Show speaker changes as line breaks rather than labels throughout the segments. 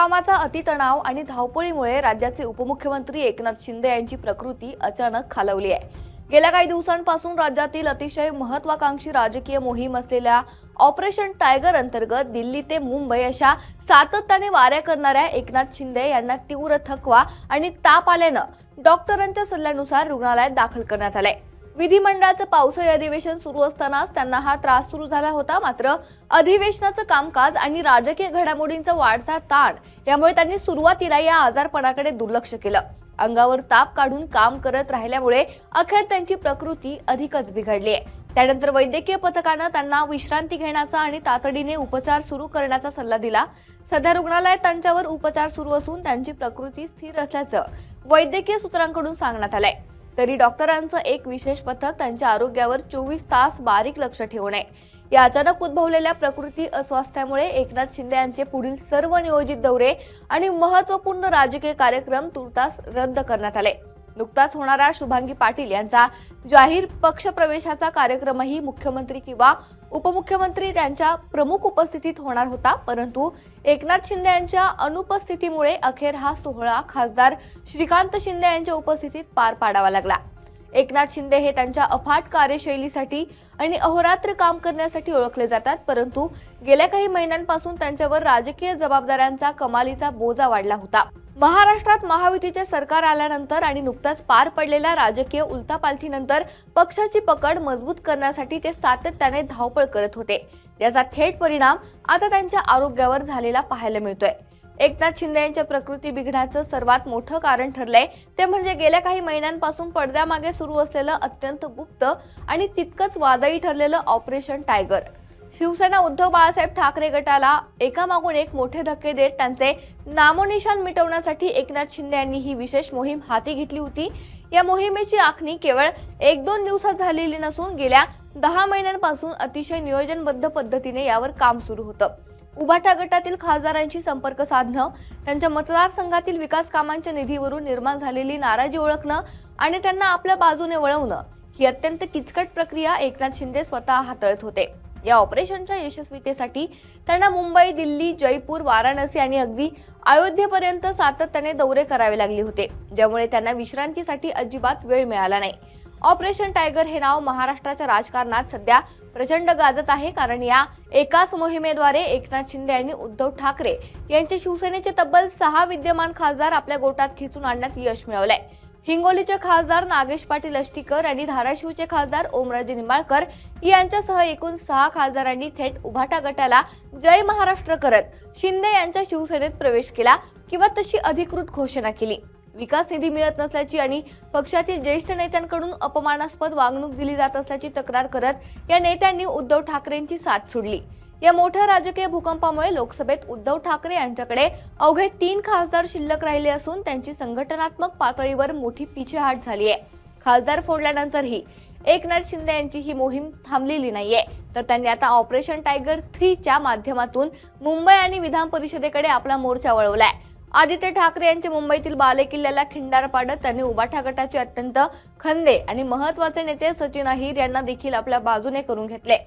कामाचा अतितणाव आणि धावपळीमुळे राज्याचे उपमुख्यमंत्री एकनाथ शिंदे यांची प्रकृती अचानक खालावली आहे। गेल्या काही दिवसांपासून राज्यातील अतिशय महत्त्वाकांक्षी राजकीय मोहीम असलेल्या ऑपरेशन टायगर अंतर्गत दिल्ली ते मुंबई अशा सातत्याने वाऱ्या करणाऱ्या एकनाथ शिंदे यांना तीव्र थकवा आणि ताप आल्यानं डॉक्टरांच्या सल्ल्यानुसार रुग्णालयात दाखल करण्यात आले। विधिमंडळाचं पावसाळी अधिवेशन सुरू असतानाच त्यांना हा त्रास सुरू झाला होता। मात्र अधिवेशनाचं कामकाज आणि राजकीय घडामोडींचा वाढता ताण यामुळे त्यांनी सुरुवातीला या आजारपणाकडे दुर्लक्ष केलं। अंगावर ताप काढून काम करत राहिल्यामुळे अखेर त्यांची प्रकृती अधिकच बिघडली आहे। त्यानंतर वैद्यकीय पथकानं त्यांना विश्रांती घेण्याचा आणि तातडीने उपचार सुरू करण्याचा सल्ला दिला। सध्या रुग्णालयात त्यांच्यावर उपचार सुरू असून त्यांची प्रकृती स्थिर असल्याचं वैद्यकीय सूत्रांकडून सांगण्यात आलंय। तरी डॉक्टरांचं एक विशेष पथक त्यांच्या आरोग्यावर 24 तास बारीक लक्ष ठेवून आहे। या अचानक उद्भवलेल्या प्रकृती अस्वास्थ्यामुळे एकनाथ शिंदे यांचे पुढील सर्व नियोजित दौरे आणि महत्त्वपूर्ण राजकीय कार्यक्रम तुर्तास रद्द करण्यात आले। नुकताच होणारा शुभांगी पाटील यांचा जाहीर पक्षप्रवेशाचा कार्यक्रमही मुख्यमंत्री किंवा उपमुख्यमंत्री त्यांच्या प्रमुख उपस्थितीत होणार होता, परंतु एकनाथ शिंदे यांच्या अनुपस्थितीमुळे अखेर हा सोहळा खासदार श्रीकांत शिंदे यांच्या उपस्थितीत पार पाडावा लागला। एकनाथ शिंदे हे त्यांच्या अफाट कार्यशैलीसाठी आणि अहोरात्र काम करण्यासाठी ओळखले जातात, परंतु गेल्या काही महिन्यांपासून त्यांच्यावर राजकीय जबाबदाऱ्यांचा कमालीचा बोजा वाढला होता। महाराष्ट्रात महायुतीचे सरकार आल्यानंतर आणि नुकताच पार पडलेल्या राजकीय उलथापालथीनंतर पक्षाची पकड मजबूत करण्यासाठी ते सातत्याने धावपळ करत होते। याचा थेट परिणाम आता त्यांच्या आरोग्यावर झालेला पाहायला मिळतोय। एकनाथ शिंदे यांच्या प्रकृती बिघडण्याचं सर्वात मोठं कारण ठरलंय ते म्हणजे गेल्या काही महिन्यांपासून पडद्यामागे सुरू असलेलं अत्यंत गुप्त आणि तितकंच वादळी ठरलेलं ऑपरेशन टायगर। शिवसेना उद्धव बाळासाहेब ठाकरे गटाला एकामागून एक मोठे धक्के देत त्यांचे नामोनिशाण मिटवण्यासाठी एकनाथ शिंदे यांनी ही विशेष मोहीम हाती घेतली होती। या मोहिमेची आखणी केवळ 1-2 दिवसात झालेली नसून गेल्या 10 महिन्यांपासून अतिशय नियोजनबद्ध पद्धतीने यावर काम सुरू होतं। उभाटा गटातील खासदारांशी संपर्क साधणं, त्यांच्या मतदारसंघातील विकास कामांच्या निधीवरून निर्माण झालेली नाराजी ओळखणं आणि त्यांना आपल्या बाजूने वळवणं ही अत्यंत किचकट प्रक्रिया एकनाथ शिंदे स्वतः हाताळत होते। या ऑपरेशनच्या यशस्वीतेसाठी त्यांना मुंबई, दिल्ली, जयपूर, वाराणसी आणि अगदी अयोध्येपर्यंत सातत्याने दौरे करावे लागले होते, ज्यामुळे त्यांना विश्रांतीसाठी अजिबात वेळ मिळाला नाही। ऑपरेशन टायगर हे नाव महाराष्ट्राच्या राजकारणात सध्या प्रचंड गाजत आहे, कारण या एकाच मोहिमेद्वारे एकनाथ शिंदे यांनी उद्धव ठाकरे यांचे शिवसेनेचे तब्बल 6 विद्यमान खासदार आपल्या गोटात खेचून आणण्यात यश मिळवलंय। हिंगोलीचे खासदार नागेश पाटील अष्टीकर आणि धाराशिवचे खासदार ओमराजे निंबाळकर यांच्यासह एकूण 6 खासदारांनी थेट उभाटा गटाला जय महाराष्ट्र करत शिंदे यांच्या शिवसेनेत प्रवेश केला किंवा तशी अधिकृत घोषणा केली। विकास निधी मिळत नसल्याची आणि पक्षातील ज्येष्ठ नेत्यांकडून अपमानास्पद वागणूक दिली जात असल्याची तक्रार करत या नेत्यांनी उद्धव ठाकरेंची साथ सोडली। या मोठ्या राजकीय भूकंपामुळे लोकसभेत उद्धव ठाकरे यांच्याकडे अवघे 3 खासदार शिल्लक राहिले असून त्यांची संघटनात्मक पातळीवर मोठी पिछेहाट झाली आहे। खासदार फोडल्यानंतरही एकनाथ शिंदे यांची ही मोहीम थांबलेली नाहीये, तर त्यांनी आता ऑपरेशन टायगर 3 च्या माध्यमातून मुंबई आणि विधान परिषदेकडे आपला मोर्चा वळवलाय। आदित्य ठाकरे यांचे मुंबईतील बालेकिल्ल्याला खिंडार पाडत त्यांनी उभाटा गटाचे अत्यंत खंदे आणि महत्त्वाचे नेते सचिन अहिर यांना देखील आपल्या बाजूने करून घेतले।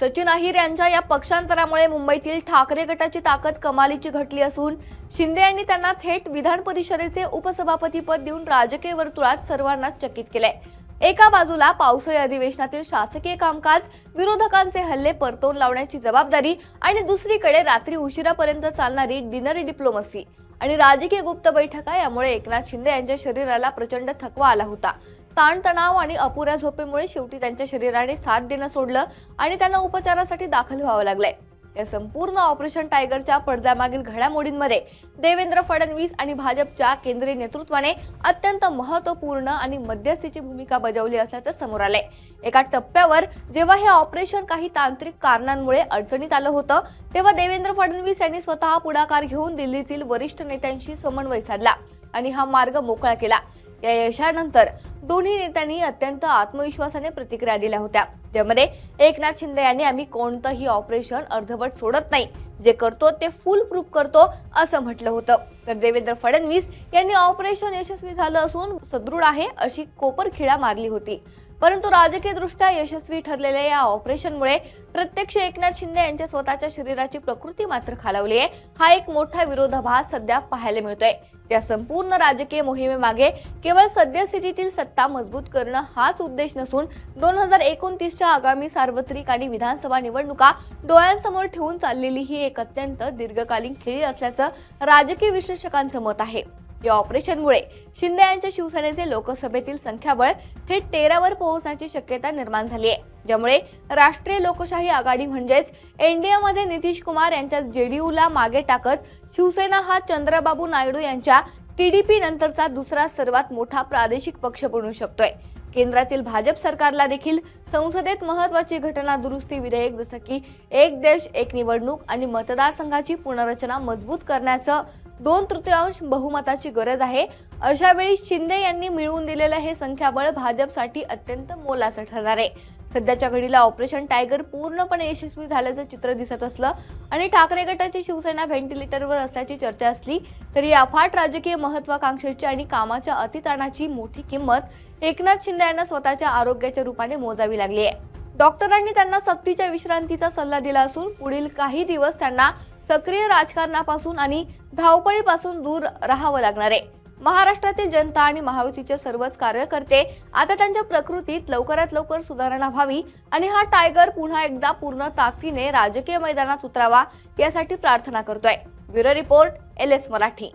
सचिन अहिर यांच्या या पक्षांतरामुळे मुंबईतील ठाकरे गटाची ताकद कमालीची घटली असून शिंदे यांनी त्यांना थेट विधान परिषदेचे उपसभापतीपद देऊन राजकीय वर्तुळात सर्वांना चकित केलंय। एका बाजूला पावसाळी अधिवेशनातील शासकीय कामकाज, विरोधकांचे हल्ले परतवून लावण्याची जबाबदारी आणि दुसरीकडे रात्री उशिरापर्यंत चालणारी डिनर डिप्लोमसी आणि राजकीय गुप्त बैठका यामुळे एकनाथ शिंदे यांच्या शरीराला प्रचंड थकवा आला होता। ताणतणाव आणि अपुऱ्या झोपेमुळे शेवटी त्यांच्या शरीराने साथ देणं सोडलं आणि त्यांना उपचारासाठी दाखल व्हावं लागलंय। या संपूर्ण ऑपरेशन टायगरच्या पडद्यामागील घडामोडींमध्ये देवेंद्र फडणवीस आणि भाजपच्या केंद्रीय नेतृत्वाने अत्यंत महत्त्वपूर्ण आणि मध्यस्थीची भूमिका बजावली असल्याचं समोर आलंय। एका टप्प्यावर जेव्हा हे ऑपरेशन काही तांत्रिक कारणांमुळे अडचणीत आलं होतं, तेव्हा देवेंद्र फडणवीस यांनी स्वतः पुढाकार घेऊन दिल्लीतील वरिष्ठ नेत्यांशी समन्वय साधला आणि हा मार्ग मोकळा केला। या यशानंतर दोन्ही नेत्यांनी अत्यंत आत्मविश्वासाने प्रतिक्रिया दिल्या होत्या, ज्यामध्ये एकनाथ शिंदे यांनी आम्ही कोणतंही ऑपरेशन अर्धवट सोडत नाही, जे करतो ते फुल प्रूफ करतो असं म्हटलं होतं. तर देवेंद्र फडणवीस यांनी ऑपरेशन यशस्वी झालं असून सदृढ आहे अशी कोपरखिळा मारली होती. परंतु राजकीय दृष्ट्या यशस्वी ठरलेल्या या ऑपरेशनमुळे प्रत्यक्ष एकनाथ शिंदे यांच्या स्वतःच्या शरीराची प्रकृती मात्र खालावली आहे. हा एक मोठा विरोधाभास सध्या पाहायला मिळतोय. त्या संपूर्ण राजकीय मोहिमेमागे केवळ सद्यस्थितीतील सत्ता मजबूत करणं हाच उद्देश नसून 2029च्या आगामी सार्वत्रिक आणि विधानसभा निवडणुका डोळ्यांसमोर ठेवून चाललेली ही एक अत्यंत दीर्घकालीन खेळी असल्याचं राजकीय विश्लेषकांचं मत आहे. या ऑपरेशनमुळे शिंदे यांच्या शिवसेनेचे लोकसभेतील संख्याबळ थेट 13वर पोहोचण्याची शक्यता निर्माण झाली आहे, ज्यामुळे राष्ट्रीय लोकशाही आघाडी म्हणजेच एनडीएमध्ये नितीश कुमार यांच्या जेडीयूला मागे टाकत शिवसेना हा चंद्रबाबू नायडू यांच्या टीडीपी नंतरचा दुसरा सर्वात मोठा प्रादेशिक पक्ष बनू शकतोय. केंद्रातील भाजप सरकारला देखील संसदेत महत्त्वाची घटना दुरुस्ती विधेयक जसं की एक देश एक निवडणूक आणि मतदारसंघाची पुनर्रचना मजबूत करण्याचं 2/3 बहुमताची गरज आहे. अशा वेळी शिंदे यांनी मिळवून दिलेलं हे संख्याबळ भाजपसाठी अत्यंत मोलाचं ठरणार आहे. सध्याच्या घडीला ऑपरेशन टायगर पूर्णपणे यशस्वी झाल्याचं चित्र दिसत असलं आणि ठाकरे गटाची शिवसेना व्हेंटिलेटरवर असल्याची चर्चा असली तरी या अफाट राजकीय महत्वाकांक्षेची आणि कामाच्या अतिताणाची मोठी किंमत एकनाथ शिंदे यांना स्वतःच्या आरोग्याच्या रूपाने मोजावी लागली आहे. डॉक्टरांनी त्यांना सक्तीच्या विश्रांतीचा सल्ला दिला असून पुढील काही दिवस त्यांना सक्रिय राजकारणापासून आणि धावपळीपासून दूर राहावं लागणार आहे. महाराष्ट्रातील जनता आणि महायुतीचे सर्वच कार्यकर्ते आता त्यांच्या प्रकृतीत लवकरात लवकर सुधारणा व्हावी आणि हा टायगर पुन्हा एकदा पूर्ण ताकदीने राजकीय मैदानात उतरावा यासाठी प्रार्थना करतोय. Bureau report, LS Marathi.